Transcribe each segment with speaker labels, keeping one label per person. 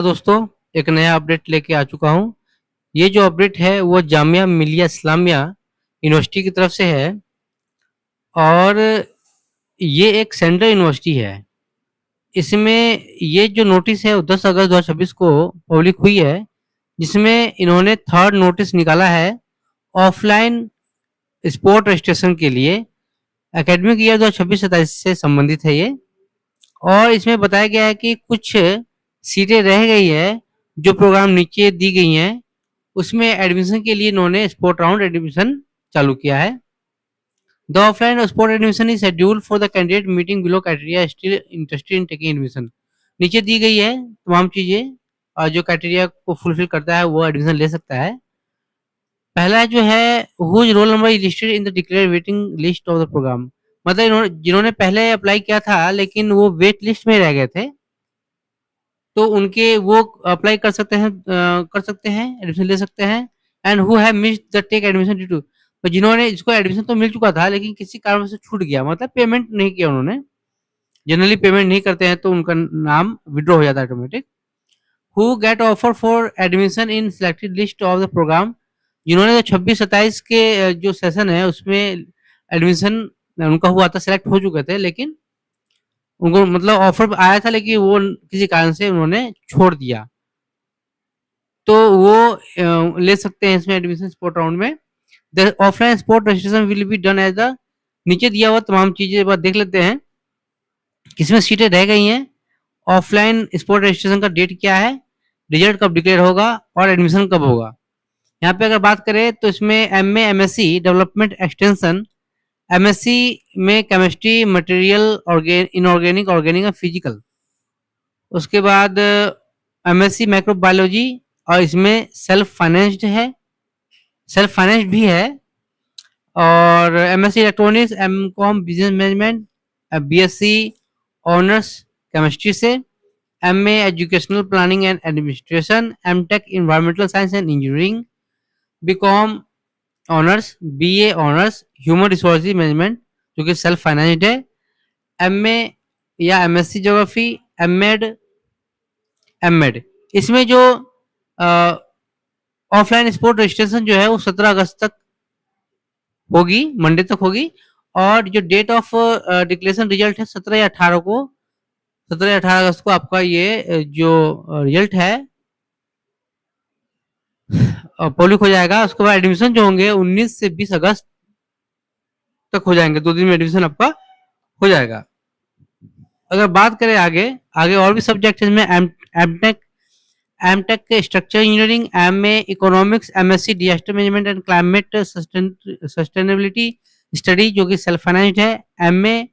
Speaker 1: दोस्तों, एक नया अपडेट लेके आ चुका हूँ। ये जो अपडेट है वो जामिया मिलिया इस्लामिया यूनिवर्सिटी की तरफ से है और ये एक सेंट्रल यूनिवर्सिटी है। इसमें ये जो नोटिस है वो 10 अगस्त 2026 को पब्लिक हुई है, जिसमें इन्होंने थर्ड नोटिस निकाला है ऑफलाइन स्पोर्ट रजिस्ट्रेशन के लिए। एकेडमिक ईयर 2026-27 से संबंधित है ये। और इसमें बताया गया है कि कुछ सीटें रह गई है जो प्रोग्राम नीचे दी गई हैं, उसमें एडमिशन के लिए इन्होंने स्पॉट राउंड एडमिशन चालू किया है। The offline spot admission is scheduled for the candidate meeting below criteria still interested in taking admission. नीचे दी गई है तमाम चीजें और जो क्राइटेरिया को फुलफिल करता है वो एडमिशन ले सकता है। पहला जो है whose roll number is listed in the declare waiting list of the program. मतलब जिन्होंने पहले अप्लाई किया था लेकिन वो वेट लिस्ट में रह गए थे, तो उनके वो अप्लाई कर सकते हैं, एडमिशन ले सकते हैं। And who have missed the take admission due to, तो जिन्होंने जिसको एडमिशन तो मिल चुका था लेकिन किसी कारण से छूट गया, मतलब पेमेंट नहीं किया उन्होंने। जनरली पेमेंट नहीं करते हैं तो उनका नाम विड्रॉ हो जाता है automatic. Who get offer for admission in selected list of the program, जिन्होंने 26-27 के जो सेशन है उसमें एडमिशन उनका हुआ था, सेलेक्ट हो चुके थे, लेकिन उनको मतलब ऑफर आया था लेकिन वो किसी कारण से उन्होंने छोड़ दिया, तो वो ले सकते हैं इसमें एडमिशन स्पोर्ट राउंड में। The offline spot registration will be done as the, नीचे दिया हुआ तमाम चीजें बात देख लेते हैं किसमें सीटें रह गई हैं, ऑफलाइन स्पोर्ट रजिस्ट्रेशन का डेट क्या है, रिजल्ट कब डिक्लेयर होगा और एडमिशन कब होगा। यहाँ पे अगर बात करें तो इसमें MA MSc development extension, MSc में केमिस्ट्री मटेरियल इनऑर्गेनिक ऑर्गेनिक और फिजिकल। उसके बाद एमएससी माइक्रोबायोलॉजी, और इसमें सेल्फ फाइनेंस्ड है, सेल्फ फाइनेंस्ड भी है। और MSc electronics, MCom business management, BSc honours chemistry से, MA educational planning and administration, MTech environmental science and engineering, BCom honours, BA honours human resource management जो कि self financed है, MA या MSc geography, MEd MEd. इसमें जो offline spot registration जो है वो 17 अगस्त तक होगी, मंडे तक होगी। और जो डेट ऑफ डिक्लेरेशन रिजल्ट है 17 या 18 को, 17 या 18 अगस्त को आपका ये जो रिजल्ट है पब्लिक हो जाएगा। उसके बाद एडमिशन जो होंगे 19 से 20 अगस्त तक हो जाएंगे, 2 दिन में एडमिशन आपका हो जाएगा। अगर बात करें आगे आगे और भी सब्जेक्ट इसमें एमटेक, एमटेक के structure engineering, MA economics, MSc disaster management and climate sustainability study जो कि सेल्फ फाइनेंस्ड है, MA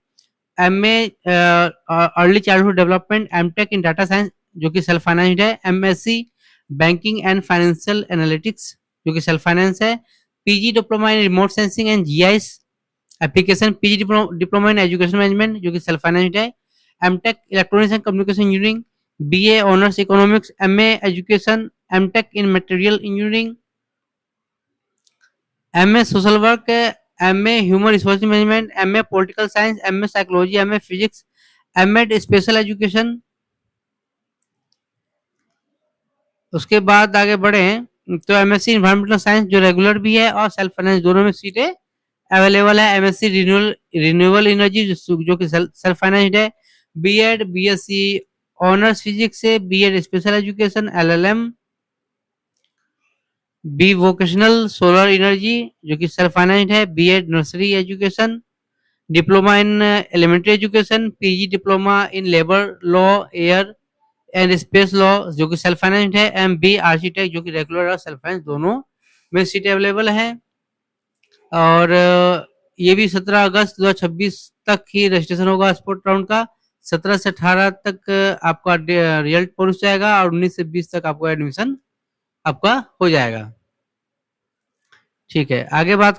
Speaker 1: MA early childhood development, MTech in data science जो कि सेल्फ फाइनेंस्ड है, MSc banking and financial analytics जो कि self finance है, PG diploma in remote sensing and GIS application, PG diploma in education management जो कि self financed है, MTech electronics and communication engineering, BA honours economics, MA education, MTech in material engineering, MA social work, MA human resource management, MA political science, MA psychology, MA physics, MEd special education. उसके बाद आगे बढ़े तो MSc environmental science जो regular भी है और self finance दोनों में सीटें अवेलेबल है, एमएससी रिन्यूएबल एनर्जी जो कि सेल्फ फाइनेंस्ड है, बीएड बीएससी ऑनर्स फिजिक्स से, BEd special education LLM, B vocational solar energy जो कि सेल्फ फाइनेंस्ड है, BEd nursery education, diploma in elementary education, PG diploma in labour law air and space law जो कि self financed है, MB architect जो कि regular और self finance दोनों में सीटें अवेलेबल है। और ये भी 17 अगस्त 2026 तक ही रजिस्ट्रेशन होगा स्पोर्ट राउंड का। 17 से 18 तक आपका रिजल्ट पहुंच जाएगा और 19 से 20 तक आपका एडमिशन आपका हो जाएगा। ठीक है, आगे बात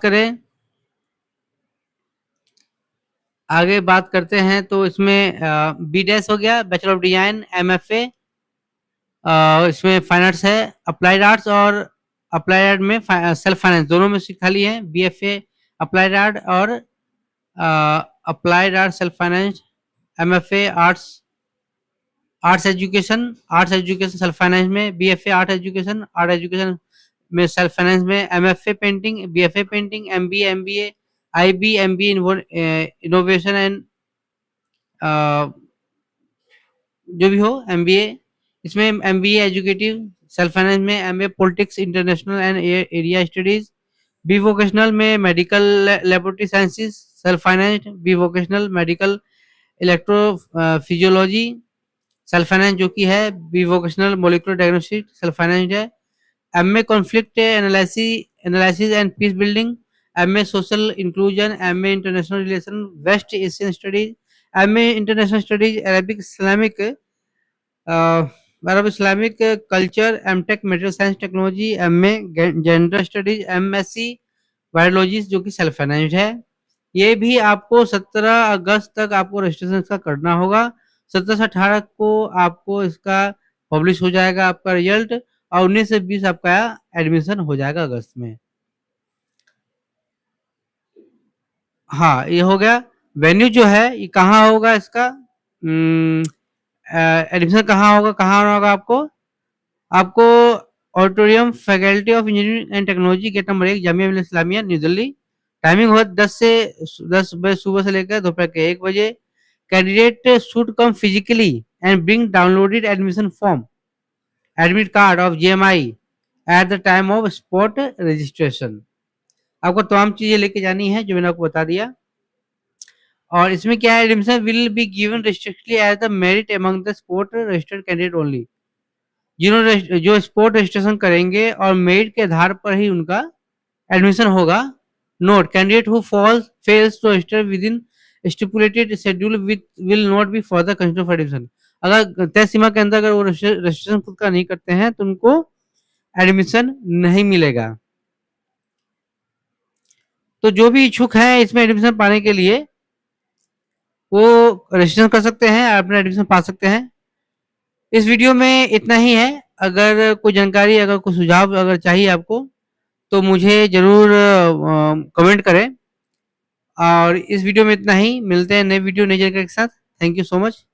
Speaker 1: करते हैं तो इसमें बी डैश हो गया बैचलर ऑफ डिजाइन एमएफए, इसमें फाइन आर्ट्स है, अप्लाइड आर्ट्स और अप्लाइड आर्ट में सेल्फ फाइनेंस दोनों में सीट खाली है, बीएफए अप्लाइड आर्ट और applied art self finance, MFA arts arts education self finance में, बीएफए आर्ट एजुकेशन में सेल्फ फाइनेंस में, MFA painting, BFA painting, MBA MBA, IB MBA innovation and जो भी हो एमबीए, इसमें एमबीए एजुकेटिव सेल्फ फाइनेंस में, MA politics international and area studies, B vocational में medical laboratory sciences self finance, B vocational medical electrophysiology self finance जो कि है, B vocational molecular diagnostic self finance है, MA conflict analysis and peace building, MA social inclusion, MA international relation west Asian studies, MA international studies Arab Islamic culture, MTech material science technology, MA gender studies, MSc biology जो कि self finance है। ये भी आपको 17 अगस्त तक आपको registration इसका करना होगा। 17 से 18 को आपको इसका पब्लिश हो जाएगा आपका रिजल्ट, और 19 से 20 आपका एडमिशन हो जाएगा अगस्त में। हाँ, ये हो गया। वेन्यू जो है ये कहाँ होगा इसका, एडमिशन कहाँ होगा, कहाँ आना होगा आपको, आपको auditorium faculty of engineering and technology gate number 1 Jamia Millia Islamia new Delhi. Timing होगा 10 बजे सुबह से लेकर दोपहर के 1 बजे। Candidate should come physically and bring downloaded admission form, admit card of GMI at the time of spot registration. आपको तमाम चीजें लेके जानी है जो मैंने आपको बता दिया। और इसमें क्या है, admission will be given restrictly as the merit among the sport registered candidate only. जिन्होंने जो स्पोर्ट रजिस्ट्रेशन करेंगे और मेरिट के आधार पर ही उनका एडमिशन होगा। Note, candidate who falls fails to register within stipulated schedule will not be further consider for admission. अगर तय सीमा के अंदर अगर वो रजिस्ट्रेशन खुद का नहीं करते हैं तो उनको एडमिशन नहीं मिलेगा। तो जो भी इच्छुक हैं इसमें एडमिशन पाने के लिए वो रजिस्ट्रेशन कर सकते हैं, अपना एडमिशन पा सकते हैं। इस वीडियो में इतना ही है। अगर कोई जानकारी, अगर कोई सुझाव अगर चाहिए आपको तो मुझे ज़रूर कमेंट करें। और इस वीडियो में इतना ही, मिलते हैं नए वीडियो नई जानकारी के साथ। Thank you so much.